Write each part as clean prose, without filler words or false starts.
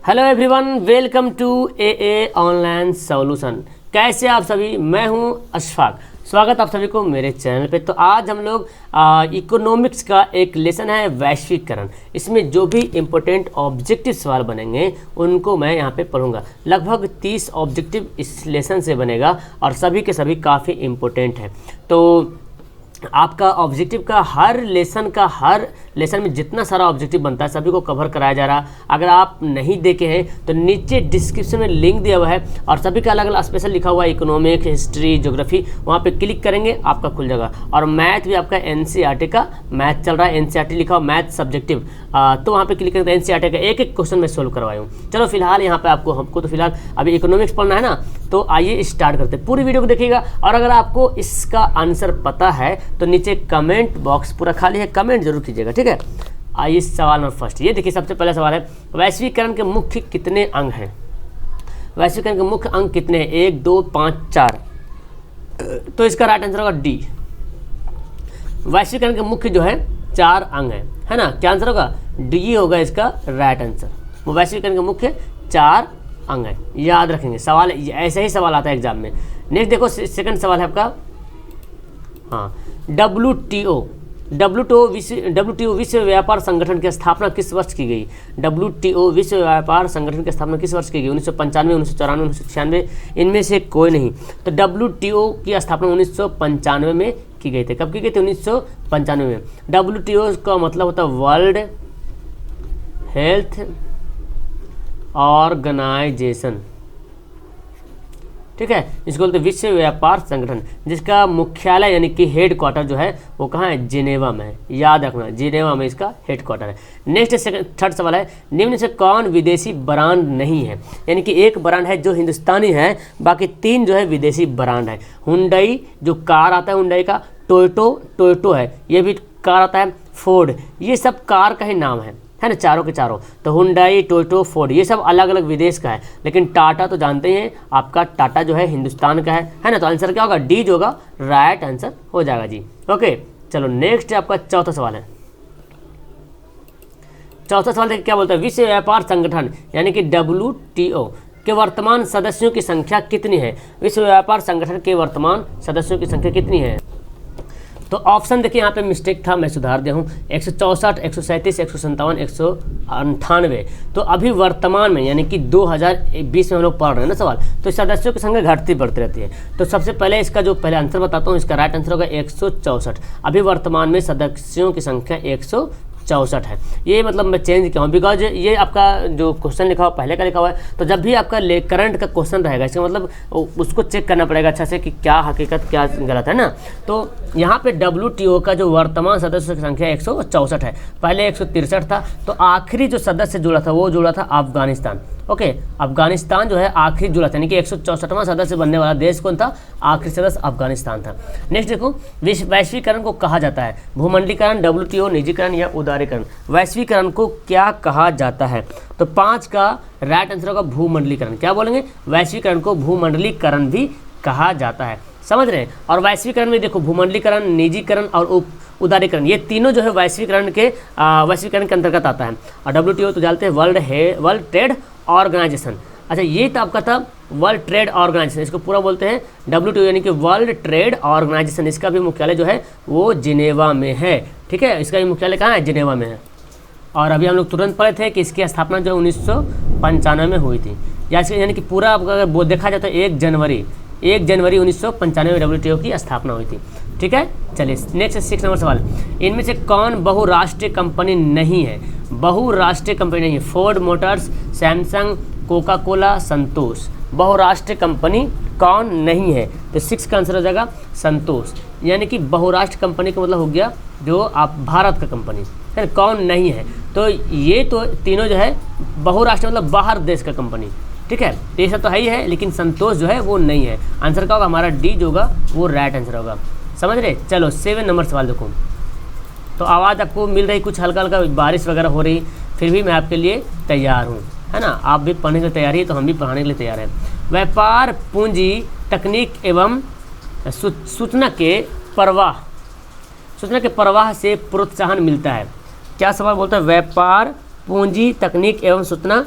Hello everyone, welcome to a online solution. कैसे आप सभी? मैं हूं अशफाक। स्वागत आप सभी को मेरे चैनल पे। तो आज हम लोग इकोनॉमिक्स का एक लेसन है वैश्वीकरण। इसमें जो भी इम्पोर्टेंट ऑब्जेक्टिव सवाल बनेंगे उनको मैं यहाँ पे पढ़ूंगा। लगभग 30 ऑब्जेक्टिव इस लेसन से बनेगा और सभी के सभी काफ़ी इम्पोर्टेंट है। तो आपका ऑब्जेक्टिव का हर लेसन में जितना सारा ऑब्जेक्टिव बनता है सभी को कवर कराया जा रहा। अगर आप नहीं देखे हैं तो नीचे डिस्क्रिप्शन में लिंक दिया हुआ है और सभी का अलग अलग स्पेशल लिखा हुआ है, इकोनॉमिक, हिस्ट्री, ज्योग्राफी। वहाँ पे क्लिक करेंगे आपका खुल जाएगा। और मैथ भी आपका एनसीईआरटी का मैथ चल रहा है, एनसीईआरटी लिखा हुआ मैथ सब्जेक्टिव, तो वहाँ पे क्लिक करके एनसीईआरटी का एक एक क्वेश्चन मैं सोल्व करवाया हूँ। चलो फिलहाल यहाँ पे हमको तो फिलहाल अभी इकोनॉमिक्स पढ़ना है ना, तो आइए स्टार्ट करते हैं। पूरी वीडियो को देखिएगा और अगर आपको इसका आंसर पता है तो नीचे कमेंट बॉक्स पूरा खाली है, कमेंट जरूर कीजिएगा, ठीक है। आइए सवाल नंबर फर्स्ट, ये देखिए सबसे पहला सवाल है, वैश्वीकरण के मुख्य कितने अंग हैं? वैश्वीकरण के मुख्य अंग कितने हैं? 1, 2, 5, 4। तो इसका राइट आंसर होगा डी। वैश्वीकरण के मुख्य जो है 4 अंग है ना। क्या आंसर होगा? डी होगा इसका राइट आंसर। वैश्वीकरण के मुख्य 4 अंग है, याद रखेंगे। सवाल ऐसे ही सवाल आता है एग्जाम में। नेक्स्ट देखो, सेकंड सवाल है आपका, हाँ, WTO विश्व व्यापार संगठन की स्थापना किस वर्ष की गई? WTO विश्व व्यापार संगठन की स्थापना किस वर्ष की गई? 1995, 1994, 1996, इनमें से कोई नहीं। तो WTO की स्थापना 1995 में की गई थी। कब की गई थी? 1995 में। WTO का मतलब होता है वर्ल्ड हेल्थ ऑर्गेनाइजेशन, ठीक है। इसको बोलते हैं विश्व व्यापार संगठन, जिसका मुख्यालय यानी कि हेड क्वार्टर जो है वो कहाँ है? जिनेवा में है। याद रखना, जिनेवा में इसका हेड क्वार्टर है। नेक्स्ट थर्ड सवाल है, निम्न से कौन विदेशी ब्रांड नहीं है? यानी कि एक ब्रांड है जो हिंदुस्तानी है, बाकी 3 जो है विदेशी ब्रांड है। हुंडई जो कार आता है, हुंडई का, टोयोटो है, ये भी कार आता है, फोर्ड, ये सब कार का ही नाम है ना, चारों के चारों। तो हुंडई, टोयोटो, फोर्ड ये सब अलग अलग विदेश का है। लेकिन टाटा तो जानते हैं, आपका टाटा जो है हिंदुस्तान का है ना। तो आंसर क्या होगा? डी जो होगा राइट आंसर हो जाएगा जी। ओके, चलो नेक्स्ट आपका चौथा सवाल है। चौथा सवाल देखिए क्या बोलता है, विश्व व्यापार संगठन यानी कि WTO के वर्तमान सदस्यों की संख्या कितनी है? विश्व व्यापार संगठन के वर्तमान सदस्यों की संख्या कितनी है? तो ऑप्शन देखिए, यहाँ पे मिस्टेक था, मैं सुधार दिया हूँ। 164, 137, 157, 198। तो अभी वर्तमान में यानी कि 2020 में हम लोग पढ़ रहे हैं ना सवाल, तो सदस्यों की संख्या घटती बढ़ती रहती है। तो सबसे पहले इसका जो पहले आंसर बताता हूँ, इसका राइट आंसर होगा 164। अभी वर्तमान में सदस्यों की संख्या 164 है। ये मतलब मैं चेंज किया हूँ बिकॉज ये आपका जो क्वेश्चन लिखा हुआ पहले का लिखा हुआ है। तो जब भी आपका करंट का क्वेश्चन रहेगा, इसका मतलब उसको चेक करना पड़ेगा अच्छा से कि क्या हकीकत क्या गलत है ना। तो यहाँ पे WTO का जो वर्तमान सदस्य की संख्या 164 है, पहले 163 था। तो आखिरी जो सदस्य जुड़ा था वो जुड़ा था अफगानिस्तान। ओके, अफगानिस्तान जो है आखिरी जुड़ा था, यानी कि 164वां सदस्य बनने वाला देश कौन था? आखिरी सदस्य अफगानिस्तान था। नेक्स्ट देखो, वैश्वीकरण को कहा जाता है भूमंडलीकरण, WTO, निजीकरण या उदारीकरण। वैश्वीकरण को क्या कहा जाता है? तो 5 का राइट आंसर होगा भूमंडलीकरण। क्या बोलेंगे? वैश्वीकरण को भूमंडलीकरण भी कहा जाता है, समझ रहे हैं। और वैश्वीकरण में देखो, भूमंडलीकरण, निजीकरण और उदारीकरण, ये तीनों जो है वैश्वीकरण के अंतर्गत आता है। और WTO तो जानते हैं वर्ल्ड ट्रेड ऑर्गेनाइजेशन। अच्छा, ये तो आपका था वर्ल्ड ट्रेड ऑर्गेनाइजेशन, इसको पूरा बोलते हैं WTO यानी कि वर्ल्ड ट्रेड ऑर्गेनाइजेशन। इसका भी मुख्यालय जो है वो जिनेवा में है, ठीक है। इसका भी मुख्यालय कहाँ है? जिनेवा में है। और अभी हम लोग तुरंत पढ़े थे कि इसकी स्थापना जो 1995 में हुई थी, यानी कि पूरा अगर देखा जाए तो 1 जनवरी 1995 में WTO की स्थापना हुई थी, ठीक है। चलिए नेक्स्ट 6 नंबर सवाल, इनमें से कौन बहुराष्ट्रीय कंपनी नहीं है? बहुराष्ट्रीय कंपनी नहीं है। Ford Motors, Samsung, Coca Cola, Santosh. बहुराष्ट्रीय कंपनी कौन नहीं है? तो 6 का आंसर हो जाएगा संतोष। यानी कि बहुराष्ट्रीय कंपनी का मतलब हो गया जो आप भारत का कंपनी है, कौन नहीं है? तो ये तो तीनों जो है बहुराष्ट्रीय मतलब बाहर देश का कंपनी, ठीक है। तो ये सब तो है ही है, लेकिन संतोष जो है वो नहीं है। आंसर क्या होगा? हमारा डी जो होगा वो राइट आंसर होगा, समझ रहे। चलो 7 नंबर सवाल देखो। तो आवाज़ आपको मिल रही, कुछ हल्का हल्का बारिश वगैरह हो रही, फिर भी मैं आपके लिए तैयार हूँ, है ना। आप भी पढ़ने के लिए तैयार है तो हम भी पढ़ाने के लिए तैयार हैं। व्यापार पूंजी तकनीक एवं सूचना के प्रवाह से प्रोत्साहन मिलता है। क्या सवाल बोलता है? व्यापार पूंजी तकनीक एवं सूचना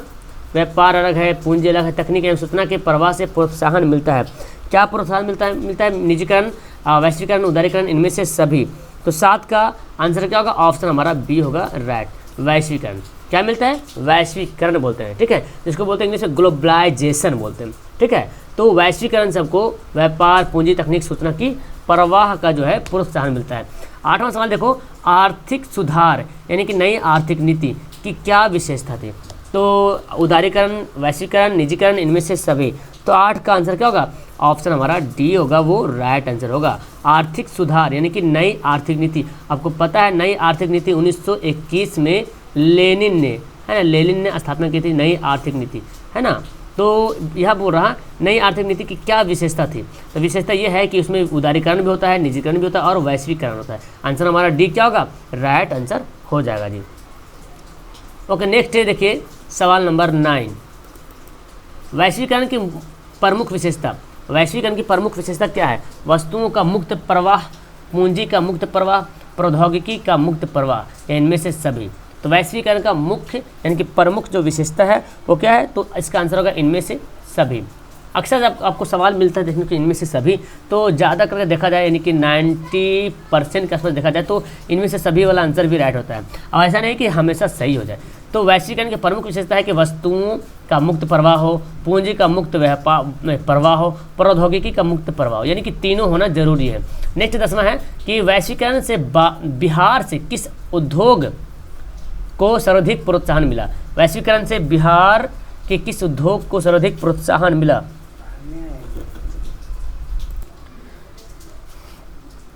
व्यापार अलग है, पूंजी अलग है, तकनीक एवं सूचना के प्रवाह से प्रोत्साहन मिलता है। क्या प्रोत्साहन मिलता है? निजीकरण, वैश्वीकरण, उदारीकरण, इनमें से सभी। तो 7 का आंसर क्या होगा? ऑप्शन हमारा बी होगा राइट, वैश्वीकरण। क्या मिलता है? वैश्वीकरण बोलते हैं, ठीक है, जिसको बोलते हैं इंग्लिश में ग्लोबलाइजेशन बोलते हैं, ठीक है। तो वैश्वीकरण सबको व्यापार, पूंजी, तकनीक, सूचना की प्रवाह का जो है प्रोत्साहन मिलता है। 8वां सवाल देखो, आर्थिक सुधार यानी कि नई आर्थिक नीति की क्या विशेषता थी? तो उदारीकरण, वैश्वीकरण, निजीकरण, इनमें से सभी। तो 8 का आंसर क्या होगा? ऑप्शन हमारा डी होगा, वो राइट आंसर होगा। आर्थिक सुधार यानी कि नई आर्थिक नीति। आपको पता है नई आर्थिक नीति 1921 में लेनिन ने, है ना, लेनिन ने स्थापना की थी नई आर्थिक नीति, है ना। तो यह बोल रहा नई आर्थिक नीति की क्या विशेषता थी? तो विशेषता यह है कि उसमें उदारीकरण भी होता है, निजीकरण भी होता है और वैश्वीकरण होता है। आंसर हमारा डी क्या होगा? राइट आंसर हो जाएगा जी। ओके, नेक्स्ट है देखिए सवाल नंबर 9, वैश्वीकरण की प्रमुख विशेषता। वैश्वीकरण की प्रमुख विशेषता क्या है? वस्तुओं का मुक्त प्रवाह, पूंजी का मुक्त प्रवाह, प्रौद्योगिकी का मुक्त प्रवाह, या इनमें से सभी। तो वैश्वीकरण का मुख्य यानी कि प्रमुख जो विशेषता है वो क्या है? तो इसका आंसर होगा इनमें से सभी। अक्सर आपको सवाल मिलता है देखने को इनमें से सभी, तो ज़्यादा करके देखा जाए यानी कि 90% के आसपास देखा जाए तो इनमें से सभी वाला आंसर भी राइट होता है। अब ऐसा नहीं कि हमेशा सही हो जाए। तो वैश्वीकरण की प्रमुख विशेषता है कि वस्तुओं का मुक्त प्रवाह हो, पूंजी का मुक्त प्रवाह हो, प्रौद्योगिकी का मुक्त प्रवाह हो, यानी कि तीनों होना जरूरी है। नेक्स्ट 10वां है कि वैश्वीकरण से बिहार से किस उद्योग को सर्वाधिक प्रोत्साहन मिला? वैश्वीकरण से बिहार के किस उद्योग को सर्वाधिक प्रोत्साहन मिला?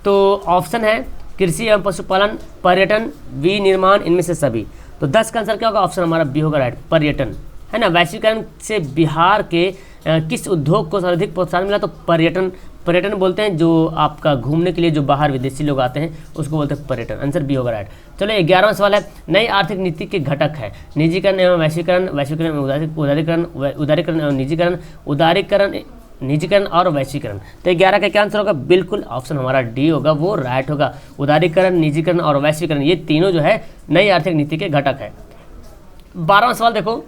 तो ऑप्शन है कृषि एवं पशुपालन, पर्यटन, विनिर्माण, इनमें से सभी। तो 10 का आंसर क्या होगा? ऑप्शन हमारा बी होगा राइट, पर्यटन, है ना। वैश्वीकरण से बिहार के किस उद्योग को सर्वाधिक प्रोत्साहन मिला? तो पर्यटन। पर्यटन बोलते हैं जो आपका घूमने के लिए जो बाहर विदेशी लोग आते हैं उसको बोलते हैं पर्यटन। आंसर बी होगा राइट। चलो 11वां सवाल है, नई आर्थिक नीति के घटक है निजीकरण एवं वैश्वीकरण, वैश्वीकरण एवं उदारीकरण, उदारीकरण एवं निजीकरण, उदारीकरण, निजीकरण और वैश्वीकरण। तो 11 का क्या आंसर होगा? बिल्कुल ऑप्शन हमारा डी होगा, वो राइट होगा। उदारीकरण, निजीकरण और वैश्वीकरण ये तीनों जो है नई आर्थिक नीति के घटक है। 12वां सवाल देखो,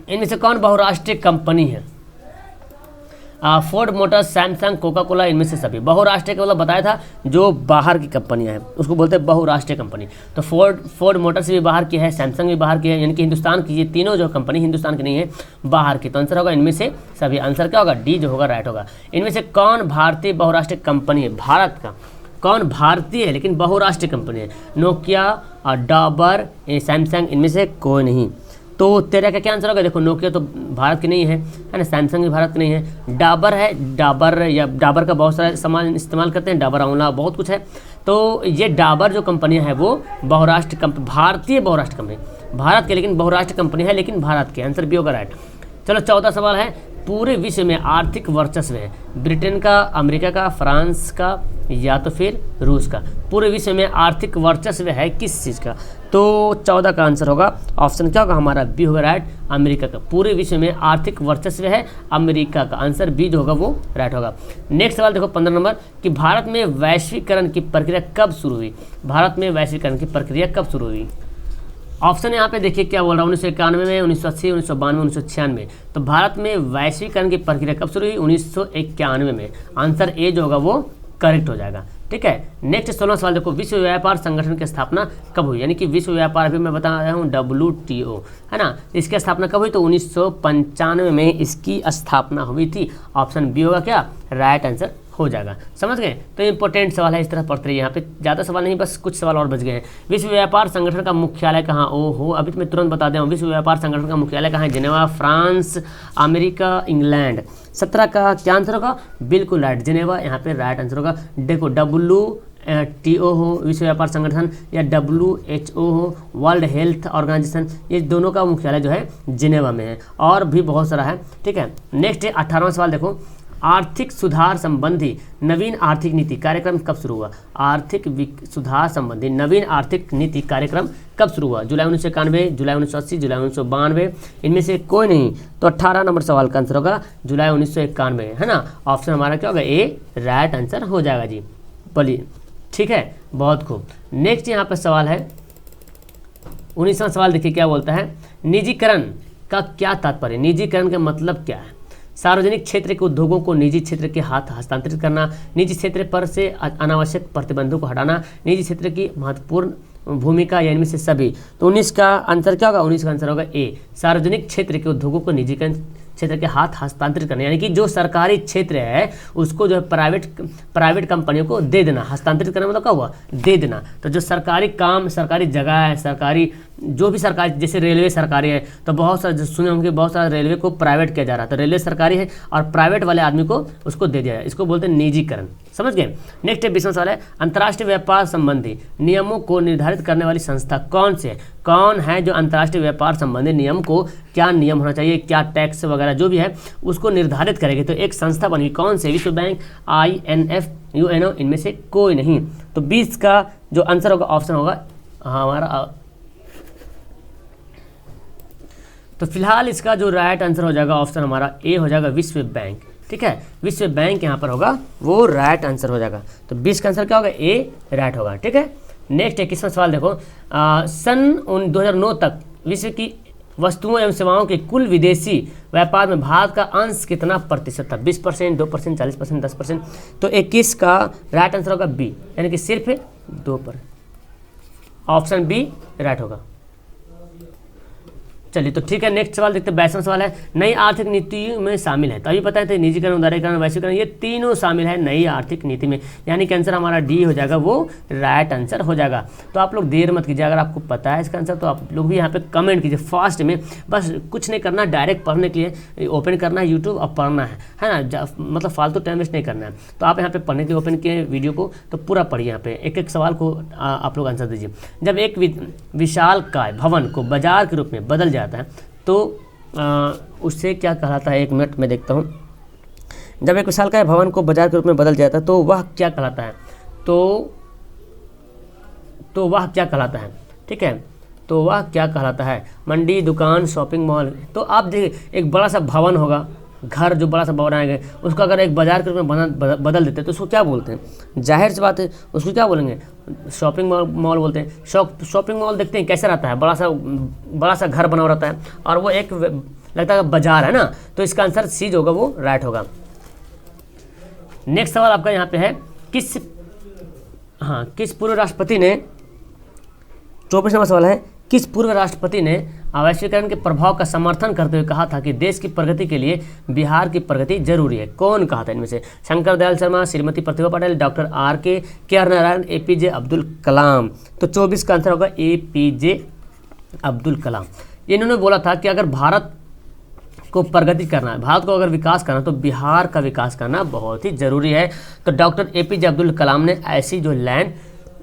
इनमें से कौन बहुराष्ट्रीय कंपनी है? Ford Motors, Samsung, Coca Cola, इनमें से सभी। बहुराष्ट्रीय का मतलब बताया था जो बाहर की कंपनियां हैं उसको बोलते हैं बहुराष्ट्रीय कंपनी। तो फोर्ड मोटर्स भी बाहर की है, सैमसंग भी बाहर की है, यानी कि हिंदुस्तान की ये तीनों जो कंपनी हिंदुस्तान की नहीं है, बाहर की। तो आंसर होगा इनमें से सभी। आंसर क्या होगा? डी जो होगा राइट होगा। इनमें से कौन भारतीय बहुराष्ट्रीय कंपनी है? भारत का कौन भारतीय है लेकिन बहुराष्ट्रीय कंपनी है? नोकिया और डाबर, सैमसंग, इनमें से कोई नहीं। तो 13 का क्या आंसर होगा? देखो नोकिया तो भारत की नहीं है ना, सैमसंग भी भारत की नहीं है। डाबर है, डाबर या डाबर का बहुत सारा सामान इस्तेमाल करते हैं, डाबर आंवला बहुत कुछ है। तो ये डाबर जो कंपनियां हैं वो बहुराष्ट्रीय कंपनी, भारतीय बहुराष्ट्रीय कंपनी, भारत के लेकिन बहुराष्ट्रीय कंपनी है लेकिन भारत के। आंसर बी होगा राइट। चलो 14 सवाल है, पूरे विश्व में आर्थिक वर्चस्व है ब्रिटेन का, अमेरिका का, फ्रांस का या तो फिर रूस का? पूरे विश्व में आर्थिक वर्चस्व है किस चीज़ का? तो 14 का आंसर होगा ऑप्शन क्या होगा? हमारा बी होगा राइट, अमेरिका का। पूरे विश्व में आर्थिक वर्चस्व है अमेरिका का। आंसर बी जो होगा वो राइट होगा। नेक्स्ट सवाल देखो 15 नंबर, कि भारत में वैश्वीकरण की प्रक्रिया कब शुरू हुई? भारत में वैश्वीकरण की प्रक्रिया कब शुरू हुई? ऑप्शन यहाँ पे देखिए क्या बोल रहा हूँ, 1991 में, 1980, 1992, 1996। तो भारत में वैश्वीकरण की प्रक्रिया कब शुरू हुई? 1991 में। आंसर ए जो होगा वो करेक्ट हो जाएगा, ठीक है। नेक्स्ट 16वां सवाल देखो, विश्व व्यापार संगठन की स्थापना कब हुई? यानी कि विश्व व्यापार अभी मैं बता रहा हूँ WTO, है ना। इसकी स्थापना कब हुई? तो 1995 में इसकी स्थापना हुई थी। ऑप्शन बी होगा क्या? राइट आंसर हो जाएगा। समझ गए? तो इंपॉर्टेंट सवाल है, इस तरह पढ़ते रहिए। यहाँ पे ज़्यादा सवाल नहीं, बस कुछ सवाल और बच गए हैं। विश्व व्यापार संगठन का मुख्यालय कहाँ? ओहो, अभी तो मैं तुरंत बता दूँ। विश्व व्यापार संगठन का मुख्यालय कहाँ है? Geneva, France, America, England. 17 का क्या आंसर होगा? बिल्कुल राइट, जिनेवा यहाँ पे राइट आंसर होगा। देखो WTO हो विश्व व्यापार संगठन, या WHO हो वर्ल्ड हेल्थ ऑर्गेनाइजेशन, ये दोनों का मुख्यालय जो है जिनेवा में है। और भी बहुत सारा है, ठीक है। नेक्स्ट 18वां सवाल देखो, आर्थिक सुधार संबंधी नवीन आर्थिक नीति कार्यक्रम कब शुरू हुआ? आर्थिक सुधार संबंधी नवीन आर्थिक नीति कार्यक्रम कब शुरू हुआ? जुलाई 1991, जुलाई 1980, जुलाई 1992, इनमें से कोई नहीं। तो 18 नंबर सवाल का आंसर होगा जुलाई 1991, है ना। ऑप्शन हमारा क्या होगा? ए राइट आंसर हो जाएगा जी। बोलिए, ठीक है, बहुत खूब। नेक्स्ट यहाँ पर सवाल है 19वां सवाल, देखिए क्या बोलता है, निजीकरण का क्या तात्पर्य, निजीकरण का मतलब क्या है? सार्वजनिक क्षेत्र के उद्योगों को निजी क्षेत्र के हाथ हस्तांतरित करना, निजी क्षेत्र पर से अनावश्यक प्रतिबंधों को हटाना, निजी क्षेत्र की महत्वपूर्ण भूमिका या इनमें से सभी। तो 19 का आंसर क्या होगा? 19 का आंसर होगा ए, सार्वजनिक क्षेत्र के उद्योगों को निजीकरण क्षेत्र के हाथ हस्तांतरित करना, यानी कि जो सरकारी क्षेत्र है उसको जो है प्राइवेट कंपनियों को दे देना। हस्तांतरित करना मतलब क्या हुआ? दे देना। तो जो सरकारी काम, सरकारी जगह है, सरकारी जो भी सरकारी, जैसे रेलवे सरकारी है, तो बहुत सारे सुने होंगे, बहुत सारा रेलवे को प्राइवेट किया जा रहा है, तो रेलवे सरकारी है और प्राइवेट वाले आदमी को उसको दे दिया है, इसको बोलते हैं निजीकरण। समझ गए? नेक्स्ट 20वां सवाल है, अंतर्राष्ट्रीय व्यापार संबंधी नियमों को निर्धारित करने वाली संस्था कौन से है? कौन है जो अंतर्राष्ट्रीय व्यापार संबंधी नियम को, क्या नियम होना चाहिए, क्या टैक्स वगैरह जो भी है उसको निर्धारित करेगी? तो एक संस्था बनी, कौन से? विश्व बैंक, INF, UNO, इनमें से कोई नहीं। तो 20 का जो आंसर होगा ऑप्शन होगा हमारा। तो फिलहाल इसका जो राइट आंसर हो जाएगा ऑप्शन हमारा ए हो जाएगा, विश्व बैंक। ठीक है, विश्व बैंक यहाँ पर होगा, वो राइट आंसर हो जाएगा। तो 20 का आंसर क्या होगा? ए राइट होगा। ठीक है, नेक्स्ट 21वां सवाल देखो, सन 2009 तक विश्व की वस्तुओं एवं सेवाओं के कुल विदेशी व्यापार में भारत का अंश कितना प्रतिशत था? 20%, 2%, 40%, 10%। तो 21 का राइट आंसर होगा बी, यानी कि सिर्फ 2%। ऑप्शन बी राइट होगा। चलिए तो ठीक है, नेक्स्ट सवाल देखते हैं। 22वां सवाल है, नई आर्थिक नीति में शामिल है। तो अभी पता है निजीकरण, उदारीकरण, वैश्वीकरण, ये तीनों शामिल है नई आर्थिक नीति में, यानी कि आंसर हमारा डी हो जाएगा, वो राइट आंसर हो जाएगा। तो आप लोग देर मत कीजिए, अगर आपको पता है इसका आंसर तो आप लोग भी यहाँ पे कमेंट कीजिए फास्ट में। बस कुछ नहीं करना, डायरेक्ट पढ़ने के लिए ओपन करना है यूट्यूब और पढ़ना है ना, मतलब फालतू टाइम वेस्ट नहीं करना है। तो आप यहाँ पे पढ़ने के लिए ओपन किए वीडियो को, तो पूरा पढ़िए, यहाँ पे एक एक सवाल को आप लोग आंसर दीजिए। जब एक विशालकाय भवन को बाजार के रूप में बदल जाता है तो उससे क्या कहलाता है? 1 मिनट में देखता हूँ। जब एक विशालकाय भवन को बाजार के रूप में बदल जाता है तो वह क्या कहलाता है? तो वह क्या कहलाता है? ठीक है, तो वह क्या कहलाता है? मंडी, दुकान, शॉपिंग मॉल। तो आप देखिए, एक बड़ा सा भवन होगा, घर जो बड़ा सा बनाया गया, उसको अगर एक बाजार के रूप में बदल देते हैं तो उसको क्या बोलते हैं? जाहिर सी बात है उसको क्या बोलेंगे? शॉपिंग मॉल बोलते हैं। शॉपिंग मॉल देखते हैं कैसा रहता है, बड़ा सा घर बना हुआ रहता है और वो एक लगता है बाजार है ना, तो इसका आंसर सी जो होगा वो राइट होगा। नेक्स्ट सवाल आपका यहाँ पे है, किस पूर्व राष्ट्रपति ने, 24वां सवाल है, किस पूर्व राष्ट्रपति ने वैश्वीकरण के प्रभाव का समर्थन करते हुए कहा था कि देश की प्रगति के लिए बिहार की प्रगति जरूरी है? कौन कहा था इनमें से? Shankar Dayal Sharma, Shrimati Pratibha Patil, doctor K R. Narayan, APJ Abdul Kalam. तो 24 का आंसर होगा APJ अब्दुल कलाम। इन्होंने बोला था कि अगर भारत को प्रगति करना है, भारत को अगर विकास करना है तो बिहार का विकास करना बहुत ही जरूरी है। तो डॉक्टर APJ अब्दुल कलाम ने ऐसी जो लाइन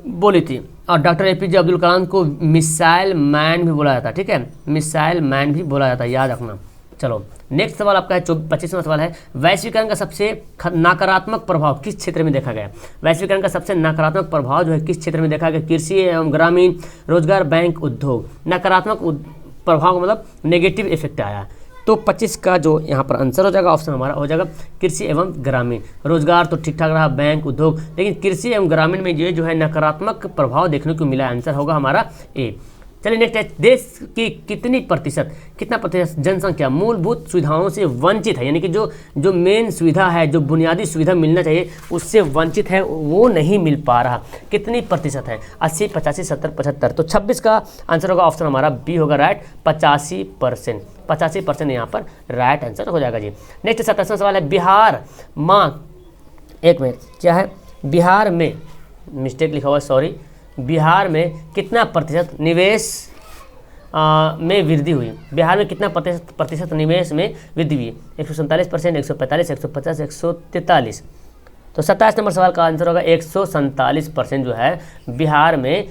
बोली थी, और डॉक्टर APJ अब्दुल कलाम को मिसाइल मैन भी बोला जाता है। ठीक है, मिसाइल मैन भी बोला जाता है, याद रखना। चलो नेक्स्ट सवाल आपका है, 25वां सवाल है, वैश्वीकरण का सबसे नकारात्मक प्रभाव किस क्षेत्र में देखा गया? वैश्वीकरण का सबसे नकारात्मक प्रभाव जो है किस क्षेत्र में देखा गया? कृषि एवं ग्रामीण, रोजगार, बैंक, उद्योग। नकारात्मक प्रभाव का मतलब नेगेटिव इफेक्ट आया। तो 25 का जो यहाँ पर आंसर हो जाएगा ऑप्शन हमारा हो जाएगा कृषि एवं ग्रामीण। रोजगार तो ठीक ठाक रहा, बैंक, उद्योग, लेकिन कृषि एवं ग्रामीण में ये जो है नकारात्मक प्रभाव देखने को मिला, आंसर होगा हमारा ए। चलिए नेक्स्ट है, देश की कितना प्रतिशत जनसंख्या मूलभूत सुविधाओं से वंचित है, यानी कि जो मेन सुविधा है, जो बुनियादी सुविधा मिलना चाहिए उससे वंचित है, वो नहीं मिल पा रहा। कितनी प्रतिशत है? 80, 85, 70, 75। तो 26 का आंसर होगा ऑप्शन हमारा बी होगा राइट, 85%। 85% यहाँ पर राइट आंसर हो जाएगा जी। नेक्स्ट 27वां सवाल है, बिहार एक मिनट क्या है, बिहार में मिस्टेक लिखा हुआ है, सॉरी, बिहार में कितना प्रतिशत निवेश में वृद्धि हुई? बिहार में कितना प्रतिशत निवेश में वृद्धि हुई? 147%, 145, 150, 143। तो 27 नंबर सवाल का आंसर होगा 147% जो है बिहार में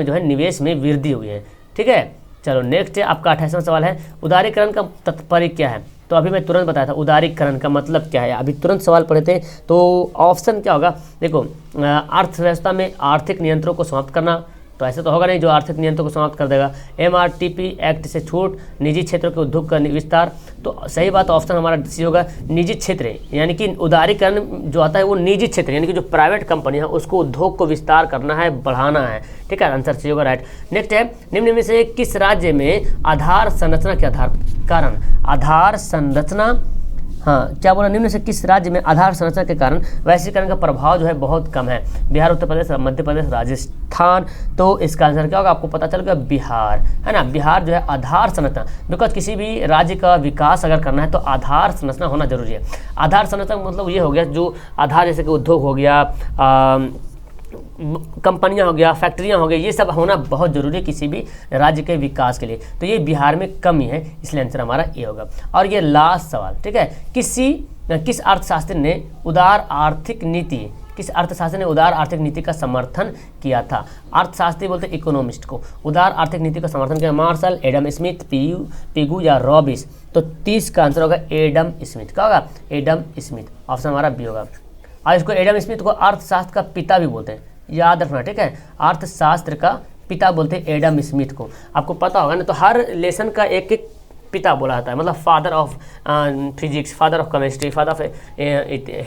जो है निवेश में वृद्धि हुई है। ठीक है, चलो नेक्स्ट आपका 28वां सवाल है, उदारीकरण का तात्पर्य क्या है? तो अभी मैं तुरंत बताया था उदारीकरण का मतलब क्या है, अभी तुरंत सवाल पढ़े थे। तो ऑप्शन क्या होगा? देखो, अर्थव्यवस्था में आर्थिक नियंत्रणों को समाप्त करना, तो ऐसा तो होगा नहीं जो आर्थिक नियंत्रण को समाप्त कर देगा। MRTP एक्ट से छूट, निजी क्षेत्रों के उद्योग का विस्तार, तो सही बात ऑप्शन हमारा सी होगा निजी क्षेत्र, यानी कि उदारीकरण जो आता है वो निजी क्षेत्र यानी कि जो प्राइवेट कंपनी है उसको उद्योग को विस्तार करना है, बढ़ाना है, ठीक है, आंसर सी होगा राइट। नेक्स्ट है निम्न में से किस राज्य में आधार संरचना के कारण आधार संरचना, हाँ क्या बोला, निम्न से किस राज्य में आधार संरचना के कारण वैश्वीकरण का प्रभाव जो है बहुत कम है? बिहार, उत्तर प्रदेश, मध्य प्रदेश, राजस्थान। तो इसका आंसर क्या होगा? आपको पता चल गया बिहार, है ना। बिहार जो है आधार संरचना, बिकॉज किसी भी राज्य का विकास अगर करना है तो आधार संरचना होना जरूरी है। आधार संरचना मतलब ये हो गया जो आधार, जैसे कि उद्योग हो गया, कंपनियां हो गया, फैक्ट्रियां हो गई, ये सब होना बहुत जरूरी है किसी भी राज्य के विकास के लिए। तो ये बिहार में कमी है, इसलिए आंसर हमारा ये होगा। और ये लास्ट सवाल, ठीक है, किस अर्थशास्त्री ने उदार आर्थिक नीति का समर्थन किया था? अर्थशास्त्री बोलते इकोनॉमिस्ट को, उदार आर्थिक नीति का समर्थन किया मार्शल, एडम स्मिथ, पिगू या रॉबिस। तो 30 का आंसर होगा एडम स्मिथ। क्या होगा? एडम स्मिथ, ऑप्शन हमारा बी होगा। और इसको एडम स्मिथ को अर्थशास्त्र का पिता भी बोलते हैं, याद रखना, ठीक है, अर्थशास्त्र का पिता बोलते हैं एडम स्मिथ को। आपको पता होगा ना, तो हर लेसन का एक एक पिता बोला जाता है, मतलब father of physics, father of chemistry, father of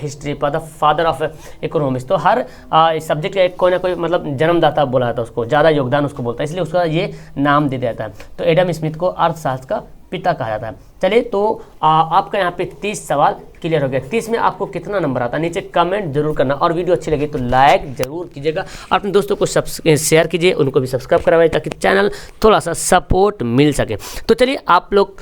history, father of economics. तो हर सब्जेक्ट का एक कोई ना कोई मतलब जन्मदाता बोला जाता है, उसको ज़्यादा योगदान उसको बोलता है, इसलिए उसका ये नाम दे दिया जाता है। तो एडम स्मिथ को अर्थशास्त्र का पिता कहा जाता है। चलिए, तो आपका यहाँ पे 30 सवाल क्लियर हो गया। 30 में आपको कितना नंबर आता है नीचे कमेंट जरूर करना, और वीडियो अच्छी लगी तो लाइक जरूर कीजिएगा, अपने दोस्तों को शेयर कीजिए, उनको भी सब्सक्राइब करवाइए ताकि चैनल थोड़ा सा सपोर्ट मिल सके। तो चलिए, आप लोग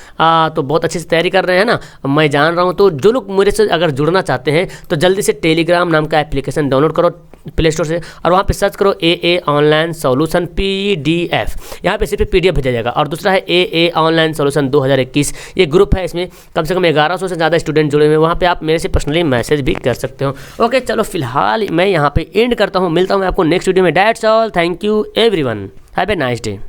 तो बहुत अच्छे से तैयारी कर रहे हैं ना, मैं जान रहा हूँ। तो जो लोग मेरे से अगर जुड़ना चाहते हैं तो जल्दी से टेलीग्राम नाम का एप्लीकेशन डाउनलोड करो प्ले स्टोर से, और वहाँ पे सर्च करो AA ऑनलाइन सॉल्यूशन PDF। यहाँ पे सिर्फ PDF भेजा जाएगा। और दूसरा है AA ऑनलाइन सॉल्यूशन 2021, ये ग्रुप है, इसमें कम से कम 1100 से ज़्यादा स्टूडेंट जुड़े हुए हैं। वहाँ पे आप मेरे से पर्सनली मैसेज भी कर सकते हो। ओके, चलो फिलहाल मैं यहाँ पे एंड करता हूँ, मिलता हूँ मैं आपको नेक्स्ट वीडियो में। That's all, thank you everyone, have a nice day.